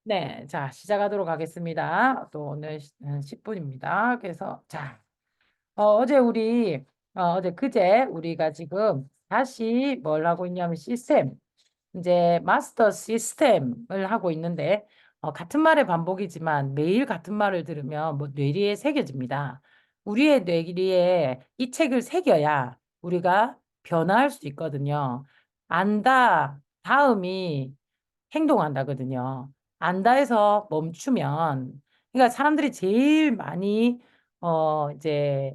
네, 자, 시작하도록 하겠습니다. 또 오늘 10분입니다. 그래서, 자, 어제 우리, 어제 그제 우리가 지금 다시 뭘 하고 있냐면 이제 마스터 시스템을 하고 있는데, 같은 말의 반복이지만 매일 같은 말을 들으면 뭐 뇌리에 새겨집니다. 우리의 뇌리에 이 책을 새겨야 우리가 변화할 수 있거든요. 안다, 다음이 행동한다거든요. 안다 해서 멈추면, 그러니까 사람들이 제일 많이, 이제,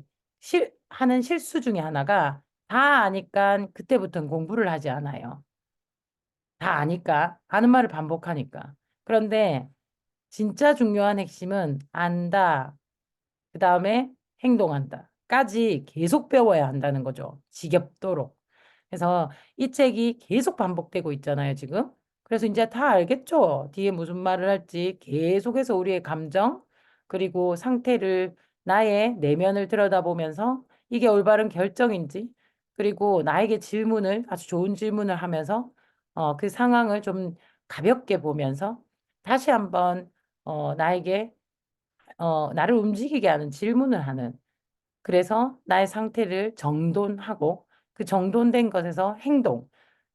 하는 실수 중에 하나가 다 아니까 그때부터는 공부를 하지 않아요. 다 아니까, 아는 말을 반복하니까. 그런데 진짜 중요한 핵심은 안다, 그 다음에 행동한다 까지 계속 배워야 한다는 거죠. 지겹도록. 그래서 이 책이 계속 반복되고 있잖아요, 지금. 그래서 이제 다 알겠죠? 뒤에 무슨 말을 할지 계속해서 우리의 감정, 그리고 상태를, 나의 내면을 들여다보면서 이게 올바른 결정인지, 그리고 나에게 질문을, 아주 좋은 질문을 하면서, 그 상황을 좀 가볍게 보면서 다시 한번, 나에게, 나를 움직이게 하는 질문을 하는, 그래서 나의 상태를 정돈하고 그 정돈된 것에서 행동,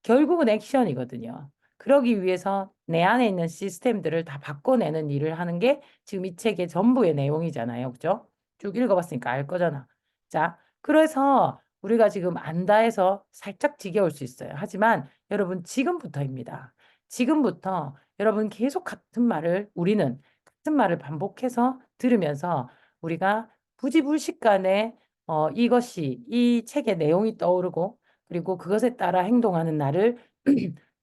결국은 액션이거든요. 그러기 위해서 내 안에 있는 시스템들을 다 바꿔내는 일을 하는 게 지금 이 책의 전부의 내용이잖아요. 그죠? 쭉 읽어봤으니까 알 거잖아. 자, 그래서 우리가 지금 안다 해서 살짝 지겨울 수 있어요. 하지만 여러분 지금부터입니다. 지금부터 여러분 계속 우리는 같은 말을 반복해서 들으면서 우리가 부지불식간에 이것이 이 책의 내용이 떠오르고 그리고 그것에 따라 행동하는 나를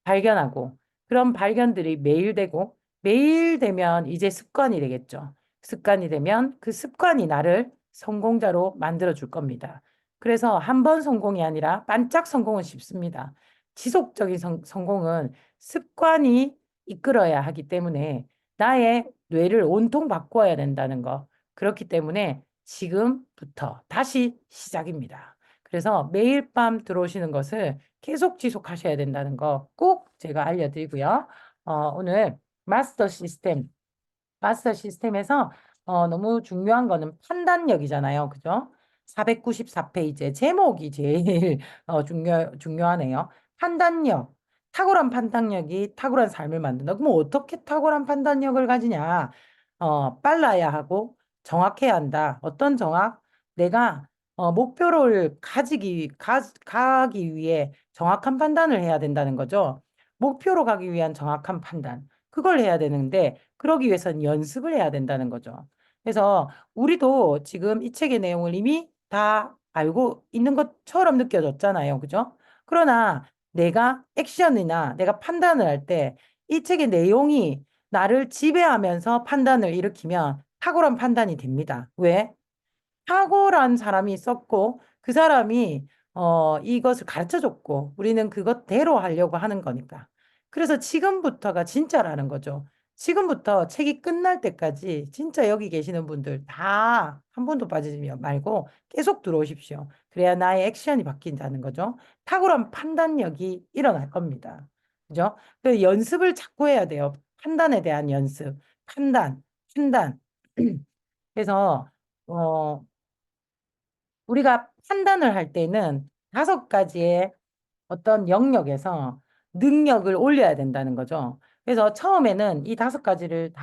발견하고 그런 발견들이 매일 되고 매일 되면 이제 습관이 되겠죠. 습관이 되면 그 습관이 나를 성공자로 만들어 줄 겁니다. 그래서 한 번 성공이 아니라 반짝 성공은 쉽습니다. 지속적인 성공은 습관이 이끌어야 하기 때문에 나의 뇌를 온통 바꿔야 된다는 거. 그렇기 때문에 지금부터 다시 시작입니다. 그래서 매일 밤 들어오시는 것을 계속 지속하셔야 된다는 거 꼭 제가 알려드리고요. 오늘 마스터 시스템, 마스터 시스템에서 너무 중요한 거는 판단력이잖아요. 그죠? 494페이지 제목이 제일 중요하네요. 판단력. 탁월한 판단력이 탁월한 삶을 만든다. 그럼 어떻게 탁월한 판단력을 가지냐? 빨라야 하고 정확해야 한다. 어떤 정확? 내가 목표를 가기 위해 정확한 판단을 해야 된다는 거죠. 목표로 가기 위한 정확한 판단. 그걸 해야 되는데 그러기 위해서는 연습을 해야 된다는 거죠. 그래서 우리도 지금 이 책의 내용을 이미 다 알고 있는 것처럼 느껴졌잖아요. 그죠? 그러나 내가 액션이나 내가 판단을 할 때 이 책의 내용이 나를 지배하면서 판단을 일으키면 탁월한 판단이 됩니다. 왜? 탁월한 사람이 썼고 그 사람이 이것을 가르쳐 줬고 우리는 그것대로 하려고 하는 거니까. 그래서 지금부터가 진짜라는 거죠. 지금부터 책이 끝날 때까지 진짜 여기 계시는 분들 다 한 번도 빠지지 말고 계속 들어오십시오. 그래야 나의 액션이 바뀐다는 거죠. 탁월한 판단력이 일어날 겁니다. 그죠? 그 연습을 자꾸 해야 돼요. 판단에 대한 연습. 판단. 그래서 어, 우리가 판단을 할 때는 5가지의 어떤 영역에서 능력을 올려야 된다는 거죠. 그래서 처음에는 이 5가지를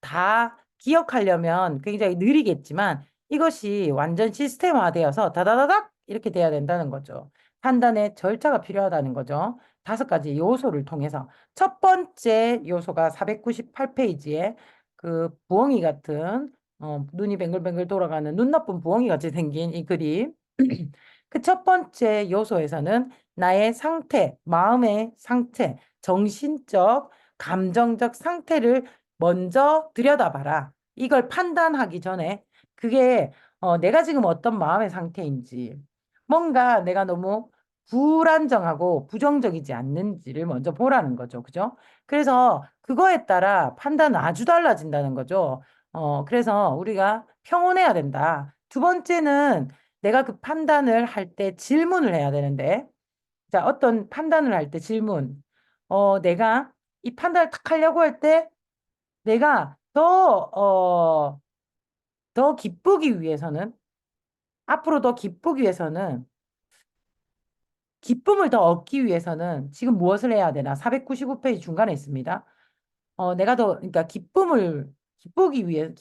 다 기억하려면 굉장히 느리겠지만 이것이 완전 시스템화되어서 다다다닥 이렇게 돼야 된다는 거죠. 판단의 절차가 필요하다는 거죠. 5가지 요소를 통해서. 첫 번째 요소가 498페이지에 그 부엉이 같은 눈이 뱅글뱅글 돌아가는 눈 나쁜 부엉이 같이 생긴 이 그림. 그 첫 번째 요소에서는 나의 상태, 마음의 상태, 정신적, 감정적 상태를 먼저 들여다봐라. 이걸 판단하기 전에 그게 내가 지금 어떤 마음의 상태인지, 뭔가 내가 너무 불안정하고 부정적이지 않는지를 먼저 보라는 거죠. 그죠? 그래서 그거에 따라 판단은 아주 달라진다는 거죠. 그래서 우리가 평온해야 된다. 두 번째는 내가 그 판단을 할 때 질문을 해야 되는데, 자, 어떤 판단을 할 때 질문. 내가 이 판단을 딱 하려고 할 때 내가 더 기쁘기 위해서는, 앞으로 더 기쁘기 위해서는, 기쁨을 더 얻기 위해서는 지금 무엇을 해야 되나? 495페이지 중간에 있습니다. 내가 그러니까 기쁘기 위해,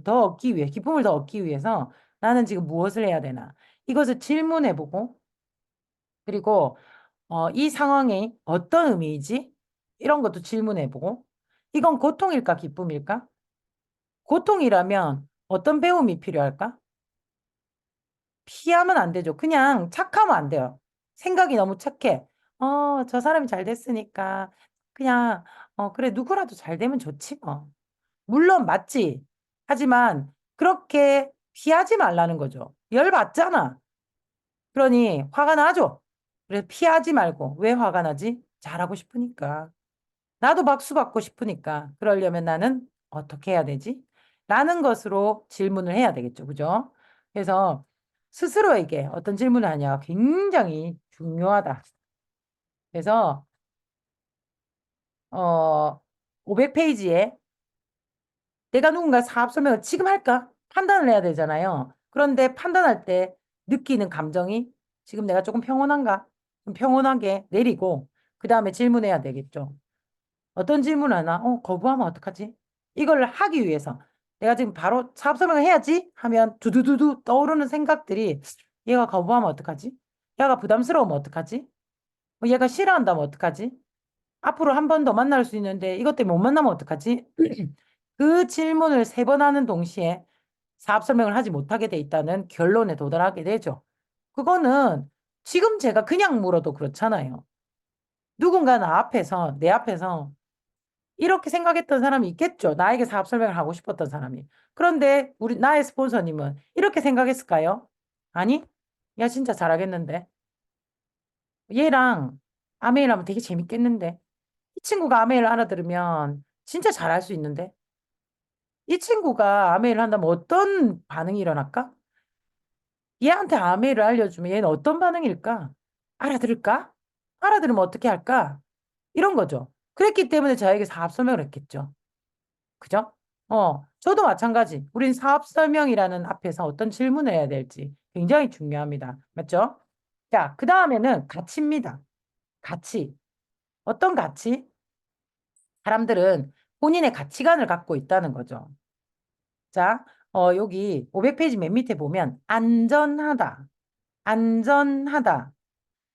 더 얻기 위해, 기쁨을 더 얻기 위해서 나는 지금 무엇을 해야 되나? 이것을 질문해보고, 그리고, 이 상황이 어떤 의미이지? 이런 것도 질문해보고, 이건 고통일까, 기쁨일까? 고통이라면 어떤 배움이 필요할까? 피하면 안 되죠. 그냥 착하면 안 돼요. 생각이 너무 착해. 저 사람이 잘 됐으니까, 그냥, 그래, 누구라도 잘 되면 좋지, 뭐. 물론 맞지. 하지만 그렇게 피하지 말라는 거죠. 열 받잖아. 그러니 화가 나죠. 그래서 피하지 말고 왜 화가 나지? 잘하고 싶으니까. 나도 박수 받고 싶으니까. 그러려면 나는 어떻게 해야 되지? 라는 것으로 질문을 해야 되겠죠. 그죠? 그래서 스스로에게 어떤 질문을 하냐 굉장히 중요하다. 그래서 500페이지에 내가 누군가 사업 설명을 지금 할까? 판단을 해야 되잖아요. 그런데 판단할 때 느끼는 감정이 지금 내가 조금 평온한가? 좀 평온하게 내리고 그 다음에 질문해야 되겠죠. 어떤 질문 하나? 거부하면 어떡하지? 이걸 하기 위해서 내가 지금 바로 사업 설명을 해야지 하면 두두두두 떠오르는 생각들이 얘가 거부하면 어떡하지? 얘가 부담스러우면 어떡하지? 얘가 싫어한다면 어떡하지? 앞으로 한 번 더 만날 수 있는데 이것 때문에 못 만나면 어떡하지? 그 질문을 세 번 하는 동시에 사업 설명을 하지 못하게 돼 있다는 결론에 도달하게 되죠. 그거는 지금 제가 그냥 물어도 그렇잖아요. 누군가 내 앞에서 이렇게 생각했던 사람이 있겠죠. 나에게 사업 설명을 하고 싶었던 사람이. 그런데 나의 스폰서님은 이렇게 생각했을까요? 아니, 야, 진짜 잘하겠는데. 얘랑 아메일 하면 되게 재밌겠는데. 이 친구가 아메일 알아들으면 진짜 잘할 수 있는데. 이 친구가 아메이를 한다면 어떤 반응이 일어날까? 얘한테 아메이를 알려주면 얘는 어떤 반응일까? 알아들을까? 알아들으면 어떻게 할까? 이런 거죠. 그랬기 때문에 저에게 사업 설명을 했겠죠. 그죠? 저도 마찬가지. 우린 사업 설명이라는 앞에서 어떤 질문을 해야 될지 굉장히 중요합니다. 맞죠? 자, 그 다음에는 가치입니다. 가치. 어떤 가치? 사람들은 본인의 가치관을 갖고 있다는 거죠. 자, 여기 500페이지 맨 밑에 보면 안전하다, 안전하다,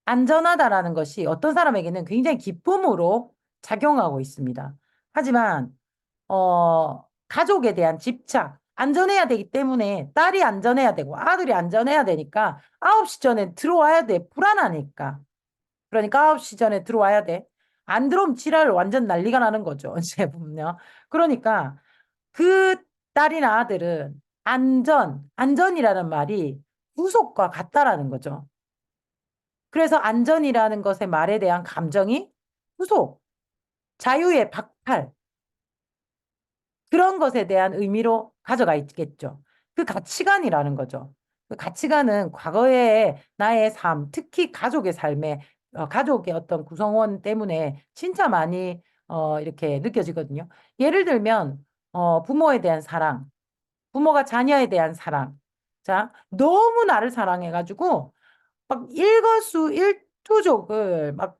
안전하다라는 것이 어떤 사람에게는 굉장히 기쁨으로 작용하고 있습니다. 하지만 가족에 대한 집착, 안전해야 되기 때문에 딸이 안전해야 되고 아들이 안전해야 되니까 9시 전에 들어와야 돼. 불안하니까. 그러니까 9시 전에 들어와야 돼. 안 들어오면 지랄 완전 난리가 나는 거죠. 이제 보면. 그러니까 그 딸이나 아들은 안전이라는 말이 후속과 같다라는 거죠. 그래서 안전이라는 것의 말에 대한 감정이 후속, 자유의 박탈, 그런 것에 대한 의미로 가져가 있겠죠. 그 가치관이라는 거죠. 그 가치관은 과거의 나의 삶, 특히 가족의 삶에, 가족의 어떤 구성원 때문에 진짜 많이 이렇게 느껴지거든요. 예를 들면, 부모에 대한 사랑, 부모가 자녀에 대한 사랑. 자, 너무 나를 사랑해가지고, 막 일거수일투족을 막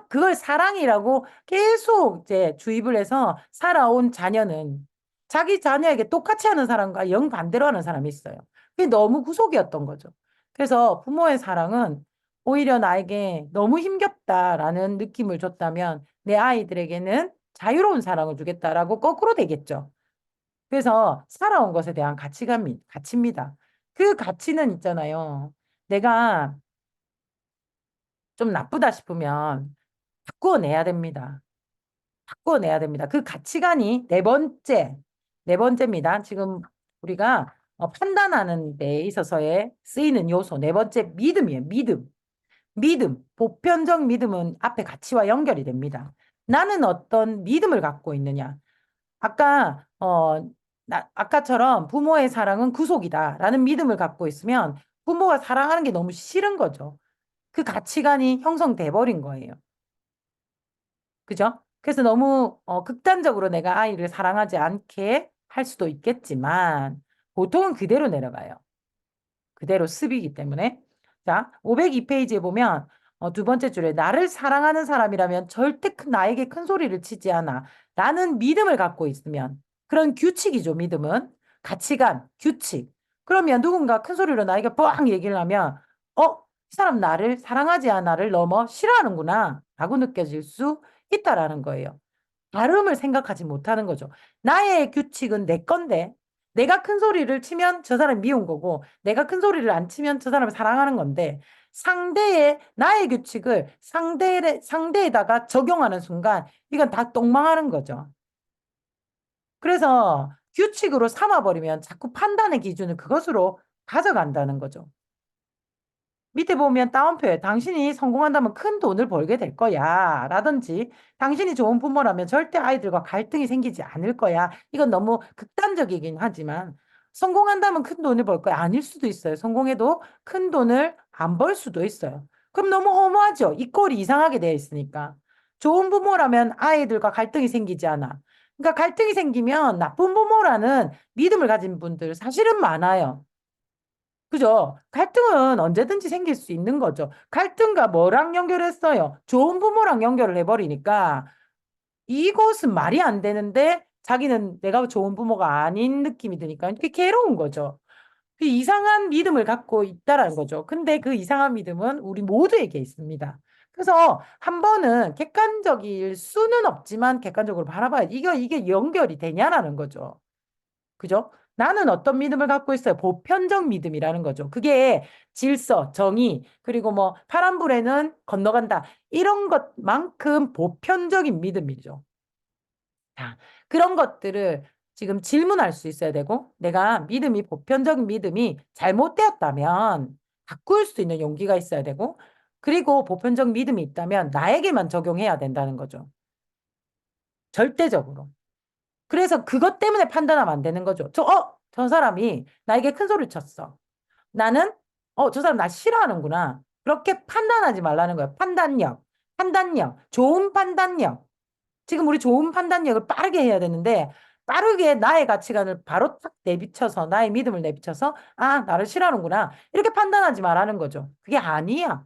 그걸 사랑이라고 계속 이제 주입을 해서 살아온 자녀는 자기 자녀에게 똑같이 하는 사람과 영 반대로 하는 사람이 있어요. 그게 너무 구속이었던 거죠. 그래서 부모의 사랑은 오히려 나에게 너무 힘겹다라는 느낌을 줬다면 내 아이들에게는 자유로운 사랑을 주겠다라고 거꾸로 되겠죠. 그래서 살아온 것에 대한 가치입니다. 그 가치는 있잖아요. 내가 좀 나쁘다 싶으면 바꿔내야 됩니다. 바꿔내야 됩니다. 그 가치관이 네 번째입니다. 지금 우리가 판단하는 데 있어서의 쓰이는 요소 네 번째 믿음이에요. 보편적 믿음은 앞에 가치와 연결이 됩니다. 나는 어떤 믿음을 갖고 있느냐. 아까 아까처럼 부모의 사랑은 구속이다라는 믿음을 갖고 있으면 부모가 사랑하는 게 너무 싫은 거죠. 그 가치관이 형성돼 버린 거예요. 그죠? 그래서 너무 극단적으로 내가 아이를 사랑하지 않게 할 수도 있겠지만 보통은 그대로 내려가요. 그대로 습이기 때문에. 자, 502페이지에 보면 두 번째 줄에 나를 사랑하는 사람이라면 절대 나에게 큰 소리를 치지 않아. 나는 믿음을 갖고 있으면 그런 규칙이죠. 믿음은 가치관, 규칙. 그러면 누군가 큰 소리로 나에게 뻥 얘기를 하면 이 사람 나를 사랑하지 않아를 넘어 싫어하는구나 라고 느껴질 수 있다라는 거예요. 다름을 생각하지 못하는 거죠. 나의 규칙은 내 건데, 내가 큰 소리를 치면 저 사람이 미운 거고, 내가 큰 소리를 안 치면 저 사람을 사랑하는 건데, 나의 규칙을 상대에다가 적용하는 순간, 이건 다 똥망하는 거죠. 그래서 규칙으로 삼아버리면 자꾸 판단의 기준을 그것으로 가져간다는 거죠. 밑에 보면 따옴표에 당신이 성공한다면 큰 돈을 벌게 될 거야. 라든지 당신이 좋은 부모라면 절대 아이들과 갈등이 생기지 않을 거야. 이건 너무 극단적이긴 하지만 성공한다면 큰 돈을 벌 거야. 아닐 수도 있어요. 성공해도 큰 돈을 안 벌 수도 있어요. 그럼 너무 허무하죠. 이 꼴이 이상하게 되어 있으니까. 좋은 부모라면 아이들과 갈등이 생기지 않아. 그러니까 갈등이 생기면 나쁜 부모라는 믿음을 가진 분들 사실은 많아요. 그죠? 갈등은 언제든지 생길 수 있는 거죠. 갈등과 뭐랑 연결했어요? 좋은 부모랑 연결을 해버리니까 이것은 말이 안 되는데 자기는 내가 좋은 부모가 아닌 느낌이 드니까 이렇게 괴로운 거죠. 그 이상한 믿음을 갖고 있다라는 거죠. 근데 그 이상한 믿음은 우리 모두에게 있습니다. 그래서 한 번은 객관적일 수는 없지만 객관적으로 바라봐야 돼. 이게 연결이 되냐라는 거죠. 그죠? 나는 어떤 믿음을 갖고 있어요? 보편적 믿음이라는 거죠. 그게 질서, 정의, 그리고 뭐 파란불에는 건너간다. 이런 것만큼 보편적인 믿음이죠. 자, 그런 것들을 지금 질문할 수 있어야 되고, 내가 보편적인 믿음이 잘못되었다면 바꿀 수 있는 용기가 있어야 되고, 그리고 보편적 믿음이 있다면 나에게만 적용해야 된다는 거죠. 절대적으로. 그래서 그것 때문에 판단하면 안 되는 거죠. 저 사람이 나에게 큰 소리를 쳤어. 나는, 저 사람 나 싫어하는구나. 그렇게 판단하지 말라는 거예요. 판단력, 좋은 판단력. 지금 우리 좋은 판단력을 빠르게 해야 되는데, 빠르게 나의 가치관을 바로 딱 내비쳐서, 나의 믿음을 내비쳐서, 아, 나를 싫어하는구나. 이렇게 판단하지 말라는 거죠. 그게 아니야.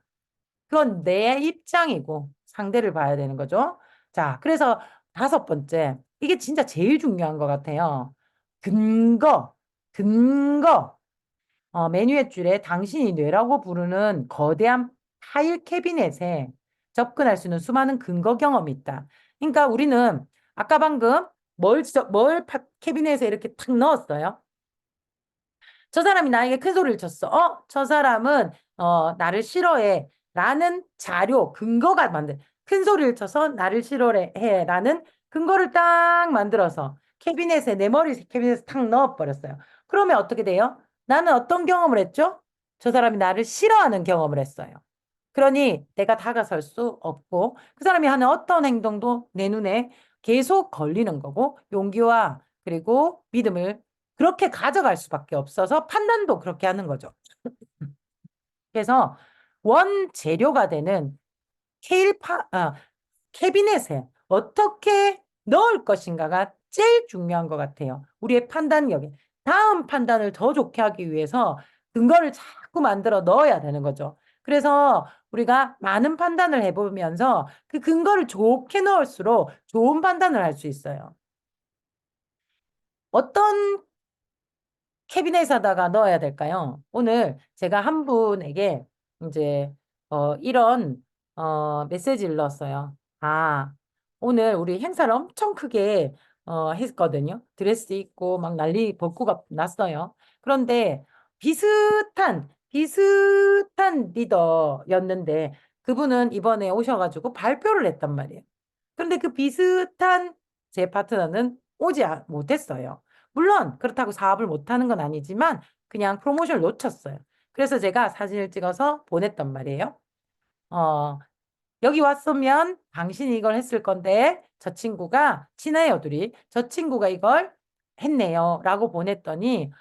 그건 내 입장이고 상대를 봐야 되는 거죠. 자, 그래서 다섯 번째. 이게 진짜 제일 중요한 것 같아요. 근거, 근거. 메뉴의 줄에 당신이 뇌라고 부르는 거대한 파일 캐비넷에 접근할 수 있는 수많은 근거 경험이 있다. 그러니까 우리는 아까 방금 캐비넷에 이렇게 탁 넣었어요. 저 사람이 나에게 큰 소리를 쳤어. 저 사람은 나를 싫어해. 라는 자료, 근거가 큰 소리를 쳐서 나를 싫어해. 라는 근거를 딱 만들어서 내 머리 캐비넷에 탁 넣어버렸어요. 그러면 어떻게 돼요? 나는 어떤 경험을 했죠? 저 사람이 나를 싫어하는 경험을 했어요. 그러니 내가 다가설 수 없고 그 사람이 하는 어떤 행동도 내 눈에 계속 걸리는 거고 용기와 그리고 믿음을 그렇게 가져갈 수밖에 없어서 판단도 그렇게 하는 거죠. 그래서 원재료가 되는 캐비넷에 어떻게 넣을 것인가가 제일 중요한 것 같아요. 우리의 판단력에. 다음 판단을 더 좋게 하기 위해서 근거를 자꾸 만들어 넣어야 되는 거죠. 그래서 우리가 많은 판단을 해보면서 그 근거를 좋게 넣을수록 좋은 판단을 할 수 있어요. 어떤 캐비넷에다가 넣어야 될까요? 오늘 제가 한 분에게 이제 이런 메시지를 넣었어요. 아, 오늘 우리 행사를 엄청 크게 했거든요. 드레스 입고 막 난리 벌꾸가 났어요. 그런데 비슷한 리더였는데 그분은 이번에 오셔가지고 발표를 했단 말이에요. 그런데 그 비슷한 제 파트너는 못했어요. 물론 그렇다고 사업을 못하는 건 아니지만 그냥 프로모션을 놓쳤어요. 그래서 제가 사진을 찍어서 보냈단 말이에요. 어, 여기 왔으면 당신이 이걸 했을 건데 저 친구가 친해요, 둘이. 저 친구가 이걸 했네요. 라고 보냈더니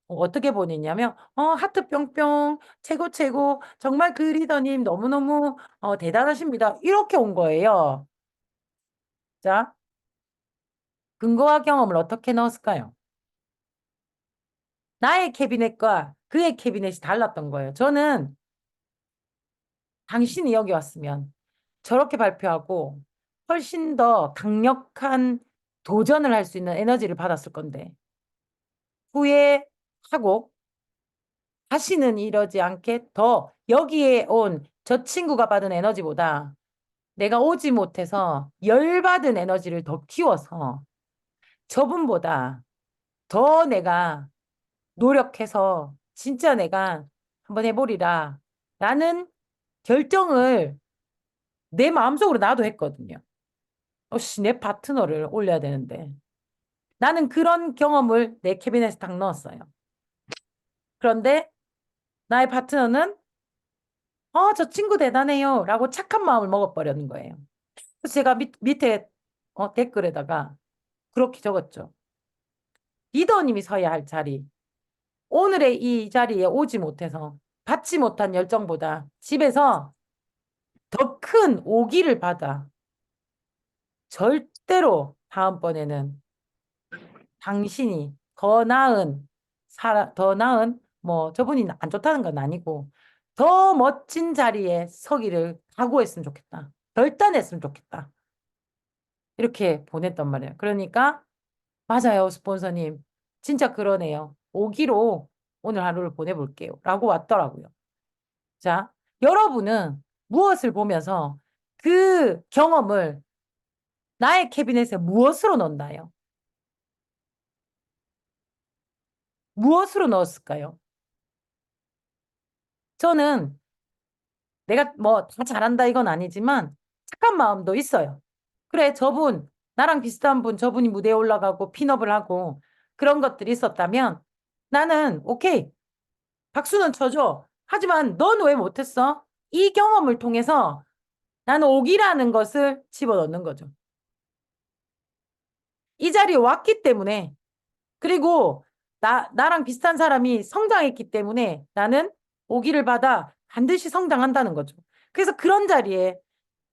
어떻게 보냈냐면 하트 뿅뿅 최고 최고 정말 그 리더님 너무너무 대단하십니다. 이렇게 온 거예요. 자, 근거와 경험을 어떻게 넣었을까요? 나의 캐비넷과 그의 캐비넷이 달랐던 거예요. 저는 당신이 여기 왔으면 저렇게 발표하고 훨씬 더 강력한 도전을 할 수 있는 에너지를 받았을 건데 후회하고 다시는 이러지 않게 더 여기에 온 저 친구가 받은 에너지보다 내가 오지 못해서 열받은 에너지를 더 키워서 저분보다 더 내가 노력해서 진짜 내가 한번 해보리라 라는 결정을 내 마음속으로 나도 했거든요. 어씨, 내 파트너를 올려야 되는데. 나는 그런 경험을 내 캐비넷에 딱 넣었어요. 그런데 나의 파트너는 저 친구 대단해요 라고 착한 마음을 먹어버렸는 거예요. 그래서 제가 밑에 댓글에다가 그렇게 적었죠. 리더님이 서야 할 자리. 오늘의 이 자리에 오지 못해서 받지 못한 열정보다 집에서 더 큰 오기를 받아 절대로 다음번에는 당신이 더 나은, 뭐, 저분이 안 좋다는 건 아니고, 더 멋진 자리에 서기를 각오했으면 좋겠다. 결단했으면 좋겠다. 이렇게 보냈단 말이에요. 그러니까, 맞아요, 스폰서님. 진짜 그러네요. 오기로 오늘 하루를 보내볼게요. 라고 왔더라고요. 자, 여러분은 무엇을 보면서 그 경험을 나의 캐비넷에 무엇으로 넣나요? 무엇으로 넣었을까요? 저는 내가 뭐 다 잘한다 이건 아니지만 착한 마음도 있어요. 그래, 저분, 나랑 비슷한 분, 저분이 무대에 올라가고 핀업을 하고 그런 것들이 있었다면 나는 오케이, 박수는 쳐줘. 하지만 넌 왜 못했어? 이 경험을 통해서 나는 오기라는 것을 집어넣는 거죠. 이 자리에 왔기 때문에 그리고 나랑 비슷한 사람이 성장했기 때문에 나는 오기를 받아 반드시 성장한다는 거죠. 그래서 그런 자리에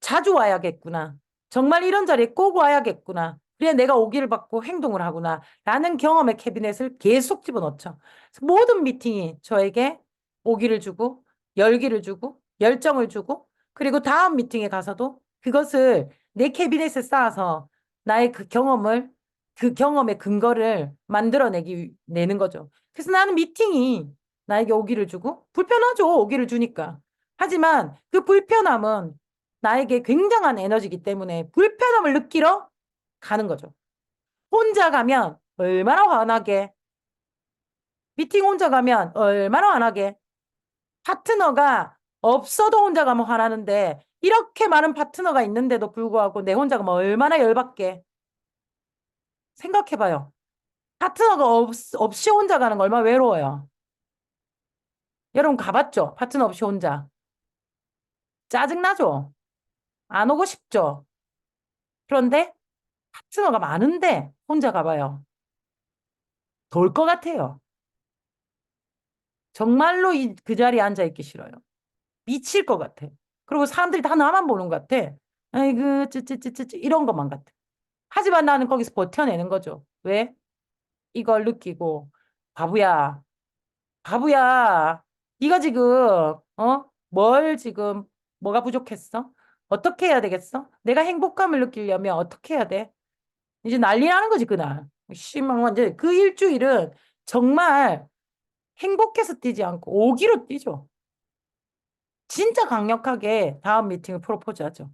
자주 와야겠구나. 정말 이런 자리에 꼭 와야겠구나. 그래야 내가 오기를 받고 행동을 하구나. 라는 경험의 캐비넷을 계속 집어넣죠. 모든 미팅이 저에게 오기를 주고, 열기를 주고, 열정을 주고, 그리고 다음 미팅에 가서도 그것을 내 캐비넷에 쌓아서 나의 그 경험의 근거를 내는 거죠. 그래서 나는 미팅이 나에게 오기를 주고, 불편하죠. 오기를 주니까. 하지만 그 불편함은 나에게 굉장한 에너지이기 때문에 불편함을 느끼러 가는 거죠. 혼자 가면 얼마나 화나게, 미팅 혼자 가면 얼마나 화나게, 파트너가 없어도 혼자 가면 화나는데 이렇게 많은 파트너가 있는데도 불구하고 내 혼자 가면 얼마나 열받게. 생각해봐요. 파트너가 없이 혼자 가는 거 얼마나 외로워요. 여러분 가봤죠? 파트너 없이 혼자. 짜증나죠? 안 오고 싶죠? 그런데 파트너가 많은데 혼자 가봐요. 돌 것 같아요. 정말로 그 자리에 앉아있기 싫어요. 미칠 것 같아. 그리고 사람들이 다 나만 보는 것 같아. 아이고, 찌찌찌찌찌 이런 것만 같아. 하지만 나는 거기서 버텨내는 거죠. 왜? 이걸 느끼고 바보야, 바보야. 네가 지금 뭘 지금 뭐가 부족했어? 어떻게 해야 되겠어? 내가 행복감을 느끼려면 어떻게 해야 돼? 이제 난리 나는 거지 그날. 씨망 완전 그 일주일은 정말 행복해서 뛰지 않고 오기로 뛰죠. 진짜 강력하게 다음 미팅을 프로포즈하죠.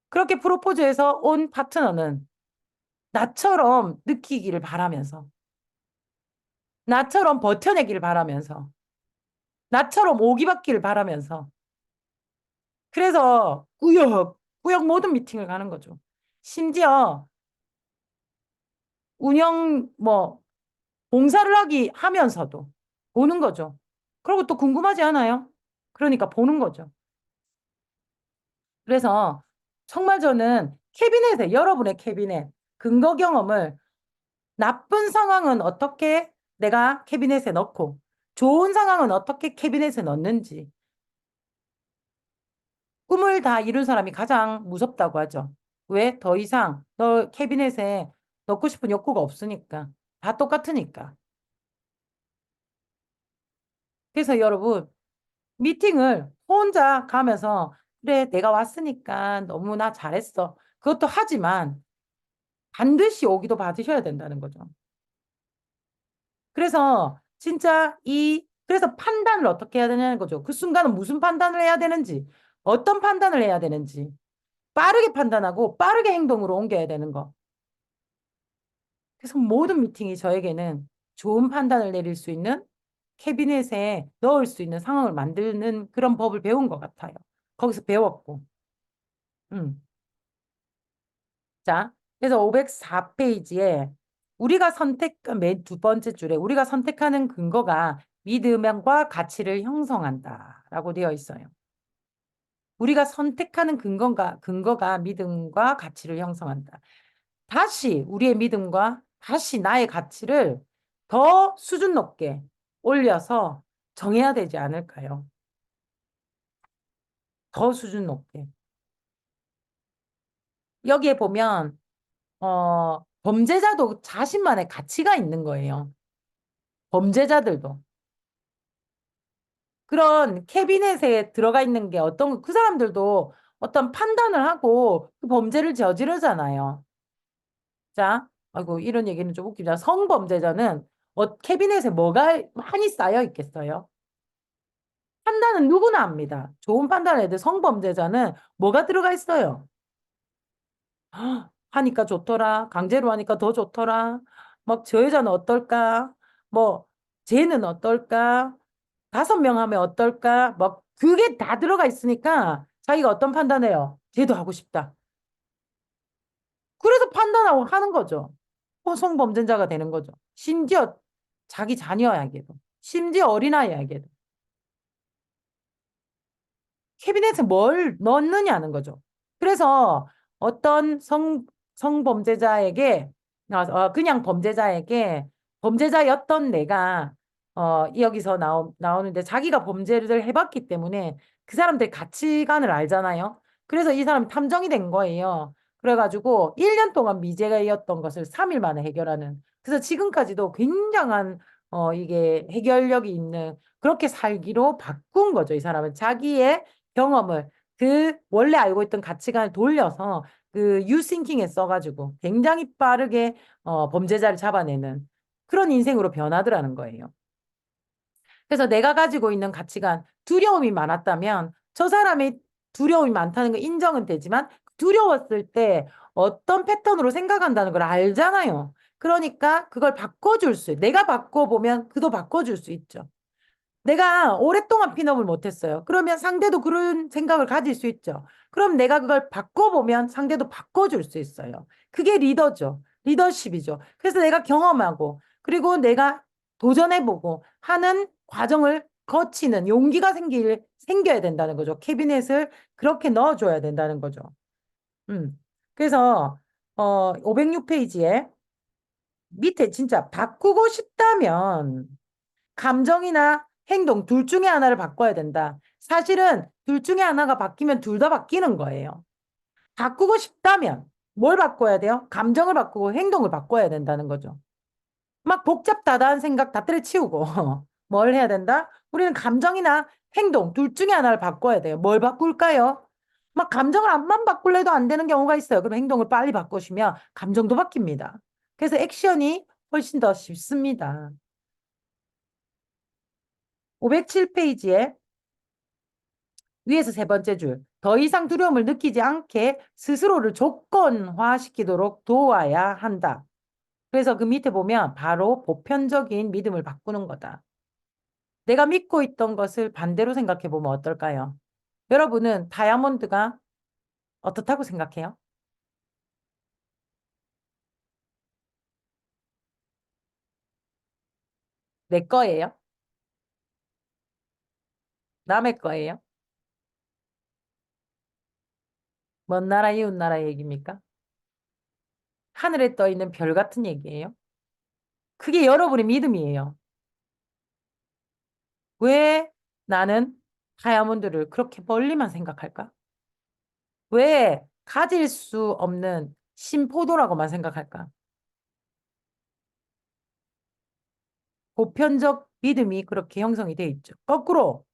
그렇게 프로포즈해서 온 파트너는 나처럼 느끼기를 바라면서, 나처럼 버텨내기를 바라면서, 나처럼 오기 받기를 바라면서, 그래서 꾸역꾸역 모든 미팅을 가는 거죠. 심지어 뭐, 봉사를 하면서도 보는 거죠. 그리고 또 궁금하지 않아요? 그러니까 보는 거죠. 그래서 정말 저는 여러분의 캐비넷, 근거 경험을 나쁜 상황은 어떻게 내가 캐비넷에 넣고, 좋은 상황은 어떻게 캐비넷에 넣는지 꿈을 다 이룬 사람이 가장 무섭다고 하죠. 왜? 더 이상 너 캐비넷에 넣고 싶은 욕구가 없으니까. 다 똑같으니까. 그래서 여러분, 미팅을 혼자 가면서, 그래, 내가 왔으니까 너무나 잘했어. 그것도 하지만 반드시 오기도 받으셔야 된다는 거죠. 그래서 진짜 그래서 판단을 어떻게 해야 되냐는 거죠. 그 순간은 무슨 판단을 해야 되는지, 어떤 판단을 해야 되는지, 빠르게 판단하고 빠르게 행동으로 옮겨야 되는 거. 그래서 모든 미팅이 저에게는 좋은 판단을 내릴 수 있는 캐비넷에 넣을 수 있는 상황을 만드는 그런 법을 배운 것 같아요. 거기서 배웠고. 음. 자, 그래서 504페이지에 맨 두 번째 줄에 우리가 선택하는 근거가 믿음과 가치를 형성한다라고 되어 있어요. 우리가 선택하는 근거가 믿음과 가치를 형성한다. 다시 우리의 믿음과 다시 나의 가치를 더 수준 높게 올려서 정해야 되지 않을까요? 더 수준 높게. 여기에 보면 범죄자도 자신만의 가치가 있는 거예요. 범죄자들도. 그런 캐비넷에 들어가 있는 게 그 사람들도 어떤 판단을 하고 그 범죄를 저지르잖아요. 자, 아이고, 이런 얘기는 좀 웃기다. 성범죄자는 캐비넷에 뭐가 많이 쌓여 있겠어요? 판단은 누구나 합니다. 좋은 판단을 해야 돼. 성범죄자는 뭐가 들어가 있어요? 하니까 좋더라. 강제로 하니까 더 좋더라. 막 저 여자는 어떨까? 뭐 쟤는 어떨까? 5명 하면 어떨까? 막 그게 다 들어가 있으니까 자기가 어떤 판단해요? 쟤도 하고 싶다. 그래서 판단하고 하는 거죠. 성범죄자가 되는 거죠. 심지어 자기 자녀에게도, 심지어 어린아이에게도. 캐비넷에 뭘 넣느냐는 거죠. 그래서 어떤 성범죄자에게, 그냥 범죄자에게, 범죄자였던 내가, 여기서 나오는데 자기가 범죄를 해봤기 때문에 그 사람들 가치관을 알잖아요. 그래서 이 사람이 탐정이 된 거예요. 그래가지고 1년 동안 미제가였던 것을 3일 만에 해결하는. 그래서 지금까지도 굉장한, 이게 해결력이 있는, 그렇게 살기로 바꾼 거죠. 이 사람은 자기의 경험을 원래 알고 있던 가치관을 돌려서 그 유싱킹에 써가지고 굉장히 빠르게 범죄자를 잡아내는 그런 인생으로 변하더라는 거예요. 그래서 내가 가지고 있는 가치관, 두려움이 많았다면 저 사람이 두려움이 많다는 거 인정은 되지만 두려웠을 때 어떤 패턴으로 생각한다는 걸 알잖아요. 그러니까 그걸 바꿔줄 내가 바꿔보면 그도 바꿔줄 수 있죠. 내가 오랫동안 핀업을 못했어요. 그러면 상대도 그런 생각을 가질 수 있죠. 그럼 내가 그걸 바꿔보면 상대도 바꿔줄 수 있어요. 그게 리더죠. 리더십이죠. 그래서 내가 경험하고, 그리고 내가 도전해보고 하는 과정을 거치는 용기가 생겨야 된다는 거죠. 캐비넷을 그렇게 넣어줘야 된다는 거죠. 그래서, 506페이지에 밑에 진짜 바꾸고 싶다면, 감정이나 행동 둘 중에 하나를 바꿔야 된다. 사실은 둘 중에 하나가 바뀌면 둘 다 바뀌는 거예요. 바꾸고 싶다면 뭘 바꿔야 돼요? 감정을 바꾸고 행동을 바꿔야 된다는 거죠. 막 복잡다단한 생각 다 때려치우고 뭘 해야 된다? 우리는 감정이나 행동 둘 중에 하나를 바꿔야 돼요. 뭘 바꿀까요? 막 감정을 안만 바꿀래도 안 되는 경우가 있어요. 그럼 행동을 빨리 바꾸시면 감정도 바뀝니다. 그래서 액션이 훨씬 더 쉽습니다. 507페이지에 위에서 세 번째 줄. 더 이상 두려움을 느끼지 않게 스스로를 조건화시키도록 도와야 한다. 그래서 그 밑에 보면 바로 보편적인 믿음을 바꾸는 거다. 내가 믿고 있던 것을 반대로 생각해 보면 어떨까요? 여러분은 다이아몬드가 어떻다고 생각해요? 내 거예요? 남의 거예요? 먼 나라 이웃 나라 얘기입니까? 하늘에 떠 있는 별 같은 얘기예요? 그게 여러분의 믿음이에요. 왜 나는 다이아몬드를 그렇게 멀리만 생각할까? 왜 가질 수 없는 신포도라고만 생각할까? 보편적 믿음이 그렇게 형성이 돼 있죠. 거꾸로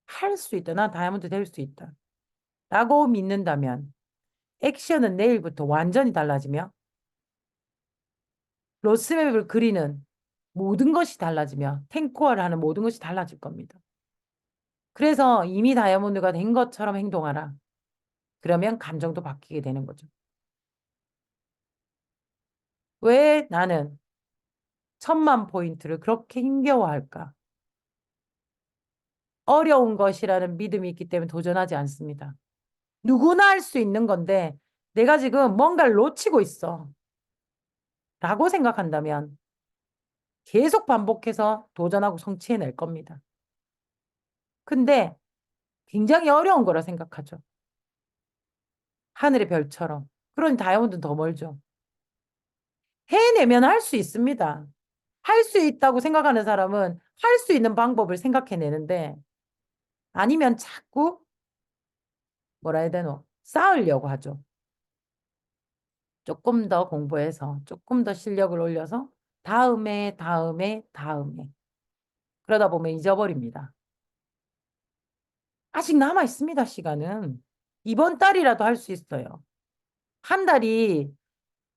할 수 있다. 난 다이아몬드 될 수 있다. 라고 믿는다면 액션은 내일부터 완전히 달라지며 로스맵을 그리는 모든 것이 달라지며 탱코어를 하는 모든 것이 달라질 겁니다. 그래서 이미 다이아몬드가 된 것처럼 행동하라. 그러면 감정도 바뀌게 되는 거죠. 왜 나는 1000만 포인트를 그렇게 힘겨워할까? 어려운 것이라는 믿음이 있기 때문에 도전하지 않습니다. 누구나 할 수 있는 건데 내가 지금 뭔가를 놓치고 있어. 라고 생각한다면 계속 반복해서 도전하고 성취해낼 겁니다. 근데 굉장히 어려운 거라 생각하죠. 하늘의 별처럼. 그러니 다이아몬드는 더 멀죠. 해내면 할 수 있습니다. 할 수 있다고 생각하는 사람은 할 수 있는 방법을 생각해내는데 아니면 자꾸 뭐라 해야 되노? 쌓으려고 하죠. 조금 더 공부해서 조금 더 실력을 올려서 다음에 다음에 다음에 그러다 보면 잊어버립니다. 아직 남아 있습니다, 시간은. 이번 달이라도 할 수 있어요. 한 달이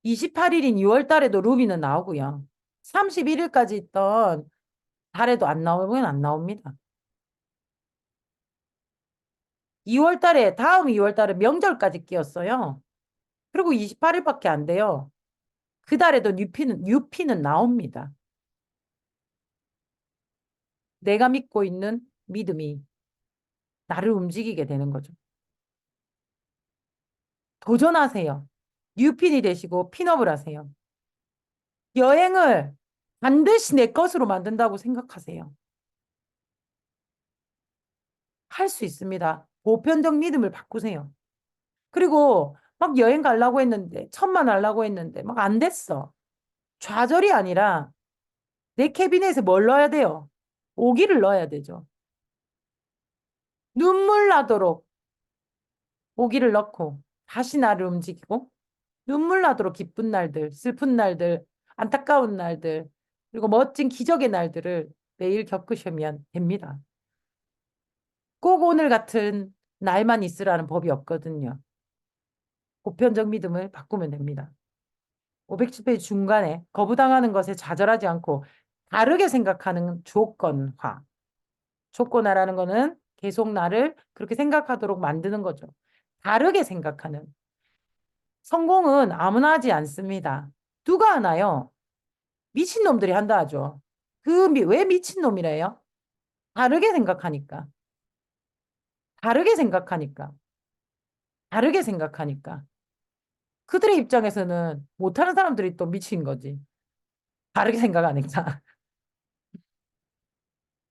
28일인 6월 달에도 루비는 나오고요. 31일까지 있던 달에도 안 나오면 안 나옵니다. 2월 달에, 다음 2월 달에 명절까지 끼었어요. 그리고 28일밖에 안 돼요. 그 달에도 뉴피는 나옵니다. 내가 믿고 있는 믿음이 나를 움직이게 되는 거죠. 도전하세요. 뉴핀이 되시고 핀업을 하세요. 여행을 반드시 내 것으로 만든다고 생각하세요. 할 수 있습니다. 보편적 믿음을 바꾸세요. 그리고 막 여행 가려고 했는데, 천만 하려고 했는데, 막 안 됐어. 좌절이 아니라 내 캐비넷에 뭘 넣어야 돼요? 오기를 넣어야 되죠. 눈물 나도록 오기를 넣고 다시 나를 움직이고 눈물 나도록 기쁜 날들, 슬픈 날들, 안타까운 날들, 그리고 멋진 기적의 날들을 매일 겪으시면 됩니다. 꼭 오늘 같은 날만 있으라는 법이 없거든요. 보편적 믿음을 바꾸면 됩니다. 510페이지 중간에 거부당하는 것에 좌절하지 않고 다르게 생각하는 조건화. 조건화라는 거는 계속 나를 그렇게 생각하도록 만드는 거죠. 다르게 생각하는. 성공은 아무나 하지 않습니다. 누가 하나요? 미친놈들이 한다 하죠. 왜 미친놈이래요? 다르게 생각하니까. 다르게 생각하니까. 다르게 생각하니까. 그들의 입장에서는 못하는 사람들이 또 미친 거지. 다르게 생각하니까.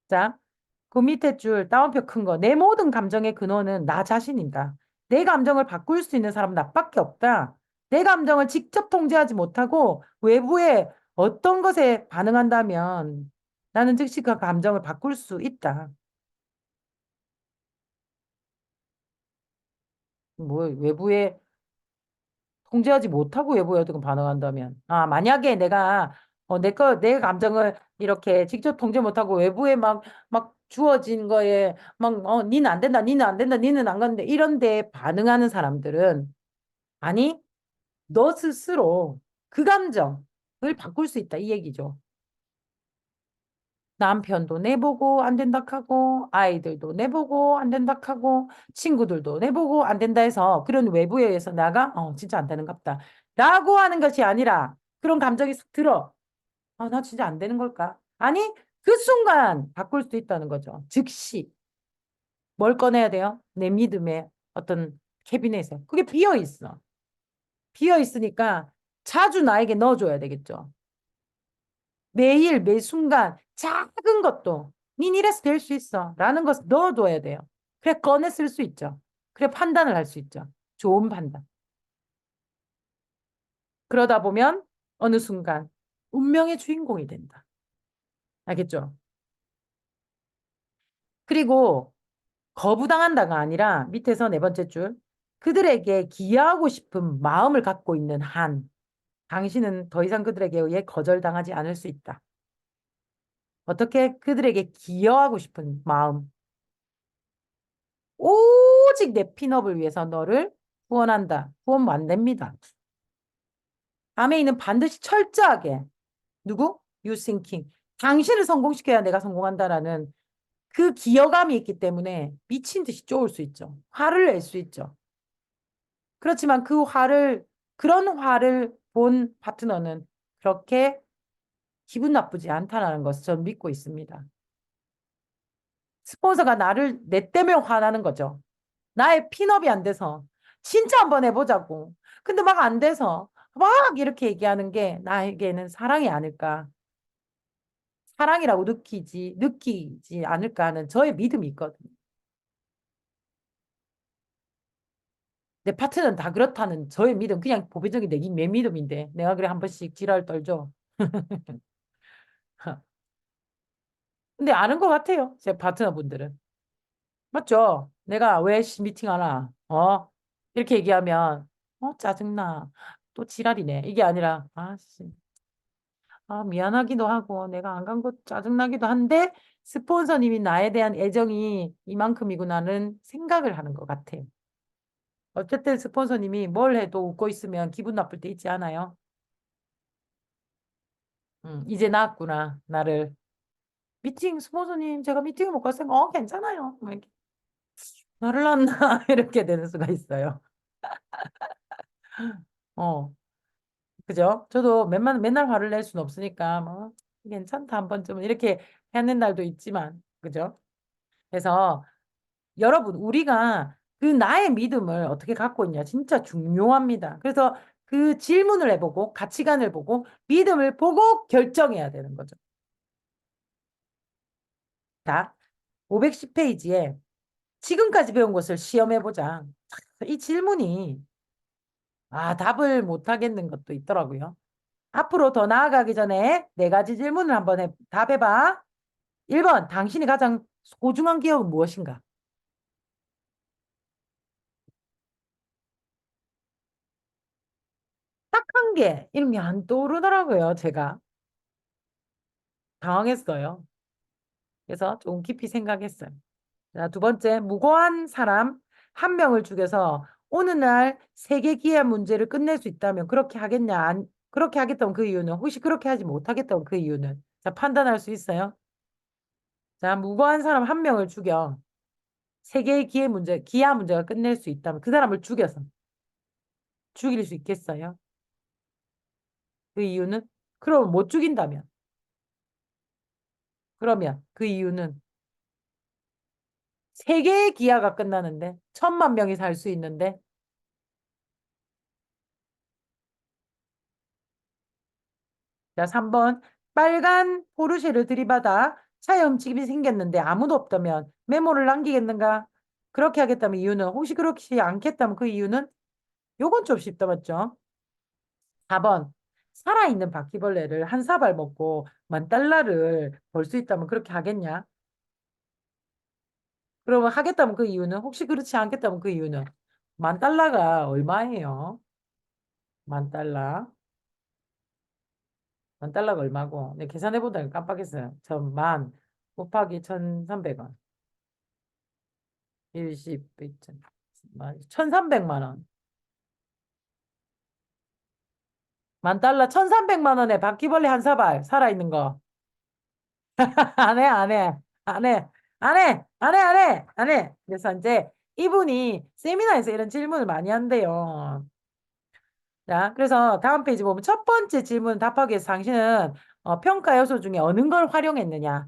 자, 그 밑에 줄 따옴표 큰 거. 내 모든 감정의 근원은 나 자신이다. 내 감정을 바꿀 수 있는 사람은 나밖에 없다. 내 감정을 직접 통제하지 못하고 외부의 어떤 것에 반응한다면 나는 즉시 그 감정을 바꿀 수 있다. 뭐 외부에 통제하지 못하고 외부에 어떻게 반응한다면 만약에 내가 내 감정을 이렇게 직접 통제 못하고 외부에 막 주어진 거에 니는 안 된다, 니는 안 된다, 니는 안 간다 이런 데 반응하는 사람들은 아니 너 스스로 그 감정을 바꿀 수 있다 이 얘기죠. 남편도 내보고 안 된다 하고 아이들도 내보고 안 된다 하고 친구들도 내보고 안 된다 해서 그런 외부에 의해서 나가 진짜 안 되는갑다 라고 하는 것이 아니라 그런 감정이 쑥 들어. 나 진짜 안 되는 걸까? 아니 그 순간 바꿀 수 있다는 거죠. 즉시 뭘 꺼내야 돼요? 내 믿음의 어떤 캐비넷에 그게 비어 있어. 비어 있으니까 자주 나에게 넣어줘야 되겠죠. 매일 매 순간 작은 것도 닌 이래서 될 수 있어 라는 것을 넣어둬야 돼요. 그래 꺼내 쓸 수 있죠. 그래 판단을 할 수 있죠. 좋은 판단. 그러다 보면 어느 순간 운명의 주인공이 된다. 알겠죠? 그리고 거부당한다가 아니라 밑에서 네 번째 줄 그들에게 기여하고 싶은 마음을 갖고 있는 한, 당신은 더 이상 그들에게 의해 거절당하지 않을 수 있다. 어떻게 그들에게 기여하고 싶은 마음. 오직 내 핀업을 위해서 너를 후원한다. 후원 안 됩니다. 아메이는 반드시 철저하게 누구? You thinking. 당신을 성공시켜야 내가 성공한다라는 그 기여감이 있기 때문에 미친 듯이 쪼을 수 있죠. 화를 낼 수 있죠. 그렇지만 그런 화를 본 파트너는 그렇게 기분 나쁘지 않다라는 것을 저는 믿고 있습니다. 스폰서가 내 때문에 화나는 거죠. 나의 핀업이 안 돼서 진짜 한번 해보자고. 근데 막 안 돼서 막 이렇게 얘기하는 게 나에게는 사랑이 아닐까. 사랑이라고 느끼지 않을까 하는 저의 믿음이 있거든요. 내 파트너는 다 그렇다는 저의 믿음, 그냥 보편적인 내 믿음인데 내가 그래 한 번씩 지랄 떨죠. 근데 아는 것 같아요. 제 파트너분들은. 맞죠? 내가 왜 미팅하나? 이렇게 얘기하면 짜증나. 또 지랄이네. 이게 아니라 씨. 미안하기도 하고 내가 안 간 것 짜증나기도 한데 스폰서님이 나에 대한 애정이 이만큼이구나는 생각을 하는 것 같아요. 어쨌든 스폰서님이 뭘 해도 웃고 있으면 기분 나쁠 때 있지 않아요? 이제 나았구나, 나를. 스폰서님, 제가 미팅을 못 갔어요. 괜찮아요. 뭐 이렇게. 나를 낳나? 이렇게 되는 수가 있어요. 어, 그죠? 저도 맨날 화를 낼 수는 없으니까, 뭐, 괜찮다, 한 번쯤은. 이렇게 해는 날도 있지만, 그죠? 그래서 여러분, 우리가 그 나의 믿음을 어떻게 갖고 있냐, 진짜 중요합니다. 그래서 그 질문을 해보고, 가치관을 보고, 믿음을 보고 결정해야 되는 거죠. 자, 510페이지에 지금까지 배운 것을 시험해보자. 이 질문이, 답을 못하겠는 것도 있더라고요. 앞으로 더 나아가기 전에 네 가지 질문을 한번 답해봐. 1번, 당신이 가장 소중한 기억은 무엇인가? 딱 한 개, 이런 게 안 떠오르더라고요, 제가. 당황했어요. 그래서 좀 깊이 생각했어요. 자, 두 번째, 무고한 사람 한 명을 죽여서 어느 날 세계 기해 문제를 끝낼 수 있다면 그렇게 하겠냐? 그렇게 하겠다면 그 이유는? 혹시 그렇게 하지 못하겠다면 그 이유는? 자, 판단할 수 있어요? 자, 무고한 사람 한 명을 죽여 세계의 기아 문제가 끝낼 수 있다면 그 사람을 죽여서 죽일 수 있겠어요? 그 이유는? 그럼 못 죽인다면? 그러면 그 이유는 세계의 기아가 끝나는데 1,000만 명이 살 수 있는데 자, 3번. 빨간 포르쉐를 들이받아 차에 흠집이 생겼는데 아무도 없다면 메모를 남기겠는가? 그렇게 하겠다면 이유는? 혹시 그렇지 않겠다면 그 이유는? 요건 좀 쉽다, 맞죠? 4번. 살아있는 바퀴벌레를 한 사발 먹고 10,000달러를 벌 수 있다면 그렇게 하겠냐? 그러면 하겠다면 그 이유는? 혹시 그렇지 않겠다면 그 이유는? 10,000달러가 얼마예요? 10,000달러. 10,000달러가 얼마고? 네, 계산해보다가 깜빡했어요. 만 곱하기 1,300원. 10, 1,300만 원. 10,000달러, 1,300만 원에 바퀴벌레 한 사발 살아있는 거. 안 해, 안 해, 안 해, 안 해, 안 해, 안 해, 안 해. 그래서 이제 이분이 세미나에서 이런 질문을 많이 한대요. 자, 그래서 다음 페이지 보면 첫 번째 질문 답하기 위해서 당신은 평가 요소 중에 어느 걸 활용했느냐?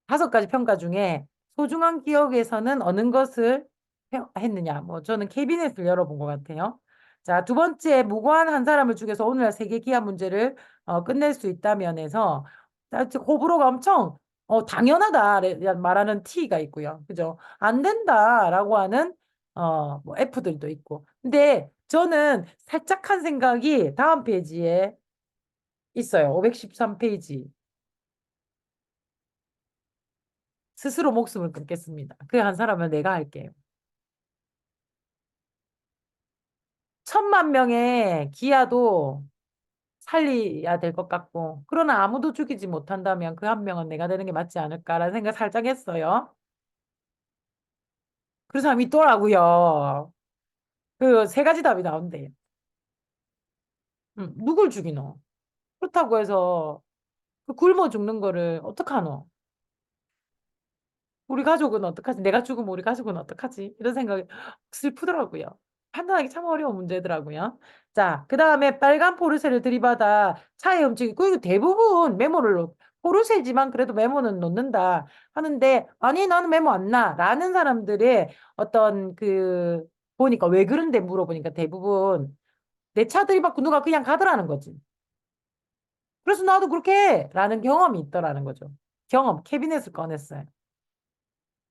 5가지 평가 중에 소중한 기억에서는 어느 것을 했느냐? 뭐 저는 캐비넷을 열어본 것 같아요. 자, 두 번째 무고한 한 사람을 죽여서 오늘날 세계 기아 문제를 끝낼 수 있다면에서 호불호가 엄청 당연하다 말하는 T가 있고요. 그죠? 안 된다라고 하는 뭐 F들도 있고. 근데 저는 살짝 한 생각이 다음 페이지에 있어요. 513페이지. 스스로 목숨을 끊겠습니다. 그 한 사람은 내가 할게요. 천만 명의 기아도 살려야 될 것 같고, 그러나 아무도 죽이지 못한다면 그 한 명은 내가 되는 게 맞지 않을까라는 생각 살짝 했어요. 그 사람이 있더라고요. 그 세 가지 답이 나온대. 누굴 죽이노? 그렇다고 해서 그 굶어 죽는 거를 어떡하노? 우리 가족은 어떡하지? 내가 죽으면 우리 가족은 어떡하지? 이런 생각이 슬프더라고요. 판단하기 참 어려운 문제더라고요. 자, 그 다음에 빨간 포르쉐를 들이받아 차에 훔치기. 그 대부분 메모를 포르쉐지만 그래도 메모는 놓는다 하는데, 아니, 나는 메모 안 나. 라는 사람들의 어떤 보니까 왜 그런데 물어보니까 대부분 내 차 들이받고 누가 그냥 가더라는 거지. 그래서 나도 그렇게 해. 라는 경험이 있더라는 거죠. 경험, 캐비넷을 꺼냈어요.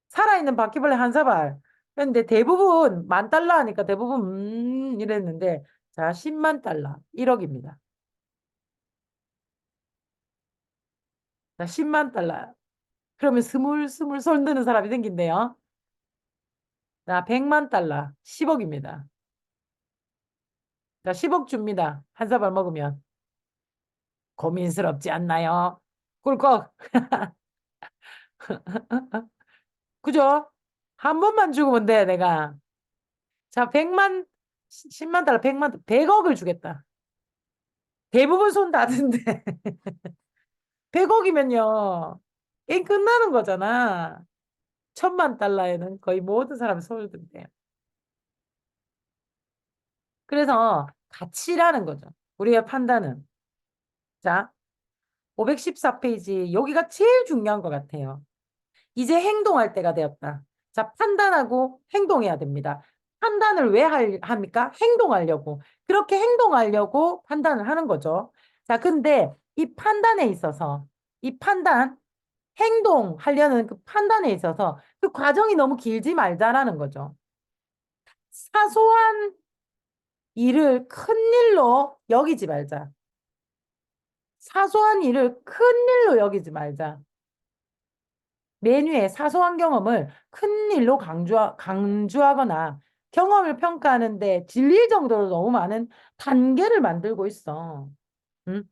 살아있는 바퀴벌레 한 사발. 근데 대부분 10,000달러 하니까 대부분 이랬는데 자 10만 달러 1억입니다. 자 10만 달러. 그러면 스물스물 손 드는 사람이 생긴대요. 자 100만 달러 10억입니다. 자 10억 줍니다. 한 사발 먹으면 고민스럽지 않나요? 꿀꺽. 그죠? 한 번만 죽으면 돼 내가. 자 100만 10만 달러 100만 100억을 주겠다. 대부분 손 닿는데 100억이면요. 게임 끝나는 거잖아. 1,000만 달러에는 거의 모든 사람이 손을 든대요. 그래서 가치라는 거죠. 우리의 판단은. 자, 514페이지. 여기가 제일 중요한 것 같아요. 이제 행동할 때가 되었다. 자, 판단하고 행동해야 됩니다. 판단을 왜 합니까? 행동하려고. 그렇게 행동하려고 판단을 하는 거죠. 자, 근데 이 판단에 있어서, 이 판단, 행동하려는 그 판단에 있어서 그 과정이 너무 길지 말자라는 거죠. 사소한 일을 큰 일로 여기지 말자. 사소한 일을 큰 일로 여기지 말자. 메뉴의 사소한 경험을 큰 일로 강조하거나 경험을 평가하는데 질릴 정도로 너무 많은 단계를 만들고 있어. 응?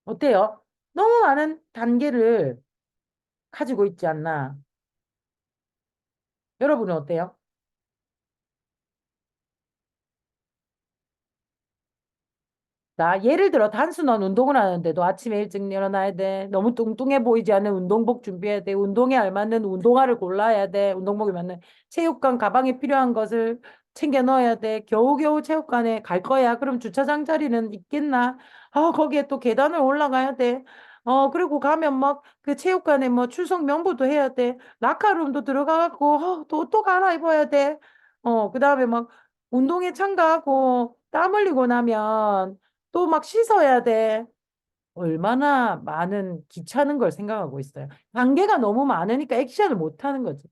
어때요? 너무 많은 단계를 가지고 있지 않나? 여러분은 어때요? 자, 예를 들어 단순한 운동을 하는데도 아침에 일찍 일어나야 돼. 너무 뚱뚱해 보이지 않는 운동복 준비해야 돼. 운동에 알맞는 운동화를 골라야 돼. 운동복에 맞는 체육관 가방에 필요한 것을 챙겨 넣어야 돼. 겨우겨우 체육관에 갈 거야. 그럼 주차장 자리는 있겠나? 아, 거기에 또 계단을 올라가야 돼. 그리고 가면 막 그 체육관에 뭐 출석 명부도 해야 돼. 라카룸도 들어가고, 또 갈아입어야 돼. 그다음에 막 운동에 참가하고 땀 흘리고 나면 또 막 씻어야 돼. 얼마나 많은 귀찮은 걸 생각하고 있어요. 단계가 너무 많으니까 액션을 못 하는 거지.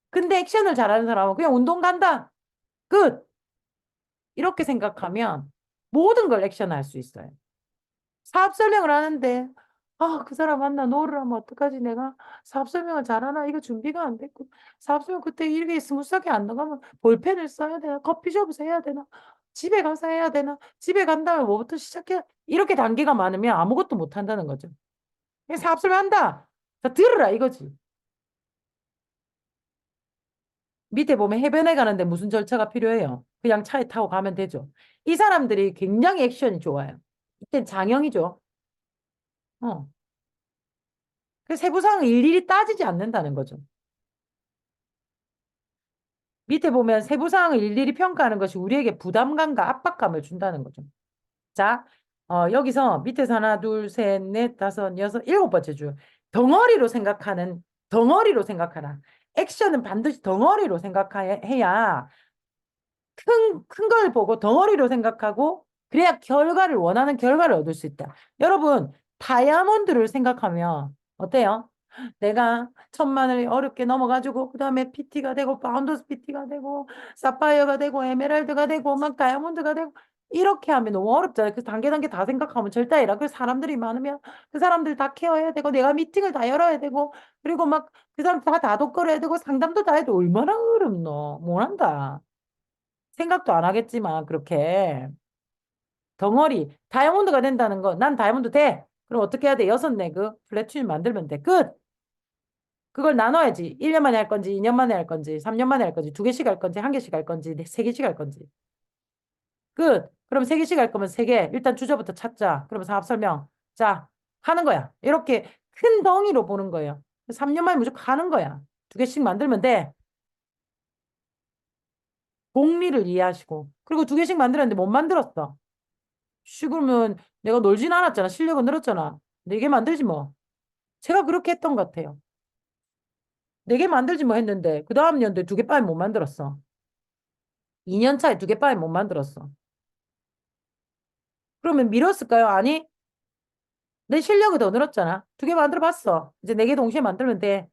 근데 액션을 잘하는 사람은 그냥 운동 간다. 끝. 이렇게 생각하면 모든 걸 액션할 수 있어요. 사업 설명을 하는데 그 사람 만나 노를 하면 어떡하지 내가 사업 설명을 잘하나 이거 준비가 안 됐고 사업 설명 그때 이렇게 스무스하게 안 나가면 볼펜을 써야 되나 커피숍에서 해야 되나 집에 가서 해야 되나 집에 간 다음에 뭐부터 시작해 이렇게 단계가 많으면 아무것도 못 한다는 거죠. 그냥 사업 설명한다. 자 들으라 이거지. 밑에 보면 해변에 가는데 무슨 절차가 필요해요? 그냥 차에 타고 가면 되죠. 이 사람들이 굉장히 액션이 좋아요. 이땐 장형이죠. 어. 그 세부사항을 일일이 따지지 않는다는 거죠. 밑에 보면 세부사항을 일일이 평가하는 것이 우리에게 부담감과 압박감을 준다는 거죠. 자, 여기서 밑에서 하나, 둘, 셋, 넷, 다섯, 여섯, 일곱 번째 줄. 덩어리로 생각하라. 액션은 반드시 덩어리로 생각해야 큰 걸 보고 덩어리로 생각하고 그래야 원하는 결과를 얻을 수 있다. 여러분, 다이아몬드를 생각하면 어때요? 내가 1,000만을 어렵게 넘어가지고 그다음에 PT가 되고 파운더스 PT가 되고 사파이어가 되고 에메랄드가 되고 막 다이아몬드가 되고 이렇게 하면 너무 어렵잖아요. 그 단계 다 생각하면 절대 아니라 그 사람들이 많으면 그 사람들 다 케어해야 되고 내가 미팅을 다 열어야 되고 그리고 막 그 사람 다 다독거려야 되고 상담도 다 해도 얼마나 어렵노. 못한다. 생각도 안 하겠지만 그렇게 덩어리 다이아몬드가 된다는 거 난 다이아몬드 돼. 그럼 어떻게 해야 돼? 여섯 내그 플래티늄 만들면 돼. 끝. 그걸 나눠야지. 1년 만에 할 건지 2년 만에 할 건지 3년 만에 할 건지 두 개씩 할 건지 한 개씩 할 건지 세 개씩 할 건지. 끝. 그럼 세 개씩 할 거면 세 개. 일단 주제부터 찾자. 그러면 사업 설명. 자, 하는 거야. 이렇게 큰 덩이로 보는 거예요. 3년 만에 무조건 하는 거야. 두 개씩 만들면 돼. 공리를 이해하시고. 그리고 두 개씩 만들었는데 못 만들었어. 쉬 그러면 내가 놀진 않았잖아. 실력은 늘었잖아. 네 개 만들지 뭐. 제가 그렇게 했던 것 같아요. 네 개 만들지 뭐 했는데 그 다음 년도에 두 개밖에 못 만들었어. 2년 차에 두 개밖에 못 만들었어. 그러면 미뤘을까요? 아니, 내 실력이 더 늘었잖아. 두 개 만들어 봤어. 이제 네 개 동시에 만들면 돼.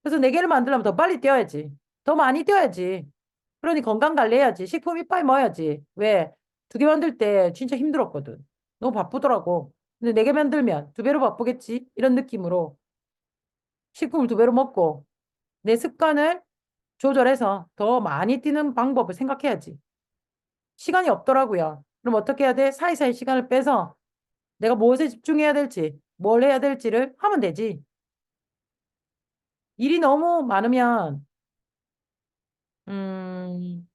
그래서 네 개를 만들려면 더 빨리 뛰어야지. 더 많이 뛰어야지. 그러니 건강 관리해야지. 식품 이빨 먹어야지. 왜? 두 개 만들 때 진짜 힘들었거든. 너무 바쁘더라고. 근데 네 개 만들면 두 배로 바쁘겠지? 이런 느낌으로 식품을 두 배로 먹고 내 습관을 조절해서 더 많이 뛰는 방법을 생각해야지. 시간이 없더라고요. 그럼 어떻게 해야 돼? 사이사이 시간을 빼서 내가 무엇에 집중해야 될지, 뭘 해야 될지를 하면 되지. 일이 너무 많으면, 음,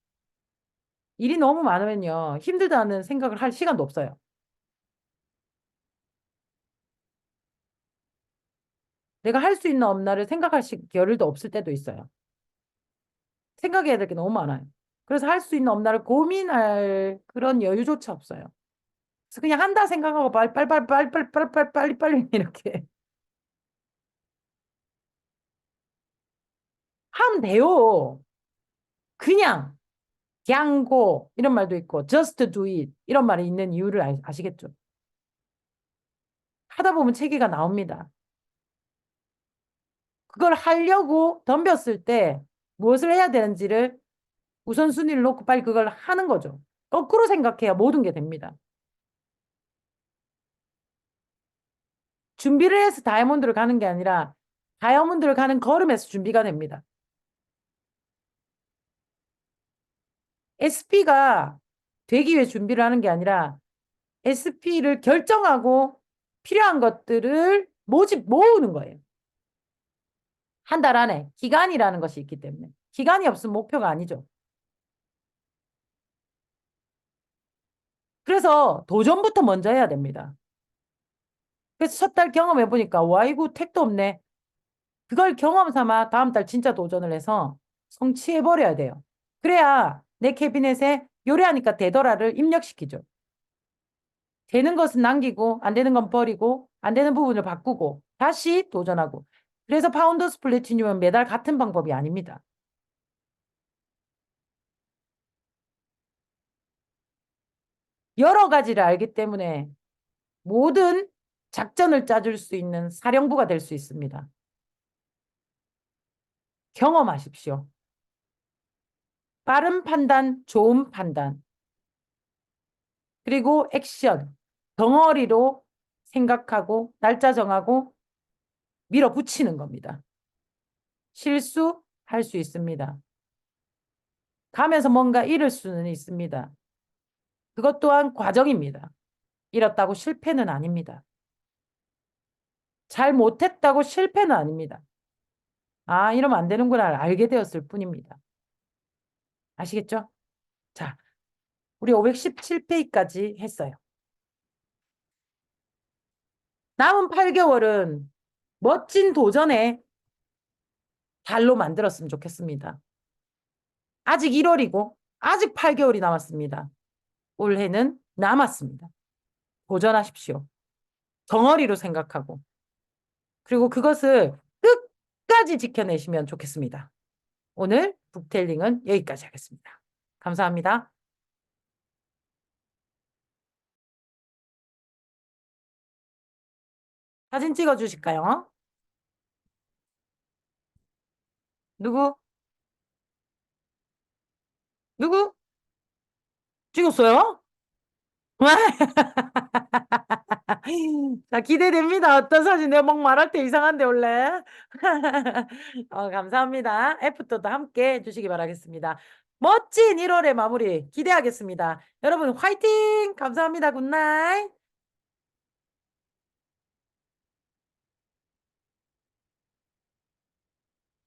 일이 너무 많으면요. 힘들다는 생각을 할 시간도 없어요. 내가 할 수 있나 없나를 생각할 겨를도 없을 때도 있어요. 생각해야 될 게 너무 많아요. 그래서 할 수 있나 없나를 고민할 그런 여유조차 없어요. 그래서 그냥 한다 생각하고 빨리 이렇게 하면 돼요. 그냥 고 이런 말도 있고 just do it 이런 말이 있는 이유를 아시겠죠? 하다 보면 체계가 나옵니다. 그걸 하려고 덤볐을 때 무엇을 해야 되는지를 우선순위를 놓고 빨리 그걸 하는 거죠. 거꾸로 생각해야 모든 게 됩니다. 준비를 해서 다이아몬드를 가는 게 아니라 다이아몬드를 가는 걸음에서 준비가 됩니다. SP가 되기 위해 준비를 하는 게 아니라 SP를 결정하고 필요한 것들을 모으는 거예요. 한 달 안에 기간이라는 것이 있기 때문에. 기간이 없으면 목표가 아니죠. 그래서 도전부터 먼저 해야 됩니다. 그래서 첫 달 경험해 보니까 와 이거 택도 없네. 그걸 경험 삼아 다음 달 진짜 도전을 해서 성취해 버려야 돼요. 그래야 내 캐비넷에 요리하니까 되더라를 입력시키죠. 되는 것은 남기고 안 되는 건 버리고 안 되는 부분을 바꾸고 다시 도전하고. 그래서 파운더스 플래티늄은 매달 같은 방법이 아닙니다. 여러 가지를 알기 때문에 모든 작전을 짜줄 수 있는 사령부가 될 수 있습니다. 경험하십시오. 빠른 판단, 좋은 판단, 그리고 액션, 덩어리로 생각하고 날짜 정하고 밀어붙이는 겁니다. 실수할 수 있습니다. 가면서 뭔가 잃을 수는 있습니다. 그것 또한 과정입니다. 잃었다고 실패는 아닙니다. 잘 못했다고 실패는 아닙니다. 아, 이러면 안 되는구나 알게 되었을 뿐입니다. 아시겠죠? 자, 우리 517페이지까지 했어요. 남은 8개월은 멋진 도전의 달로 만들었으면 좋겠습니다. 아직 1월이고 아직 8개월이 남았습니다. 올해는 남았습니다. 도전하십시오. 덩어리로 생각하고 그리고 그것을 끝까지 지켜내시면 좋겠습니다. 오늘 북텔링은 여기까지 하겠습니다. 감사합니다. 사진 찍어 주실까요? 누구? 누구? 찍었어요? 자, 기대됩니다. 어떤 사진 내가 막 말할 때 이상한데 원래. 감사합니다. 애프터도 함께 해주시기 바라겠습니다. 멋진 1월의 마무리 기대하겠습니다. 여러분 화이팅! 감사합니다. 굿나잇.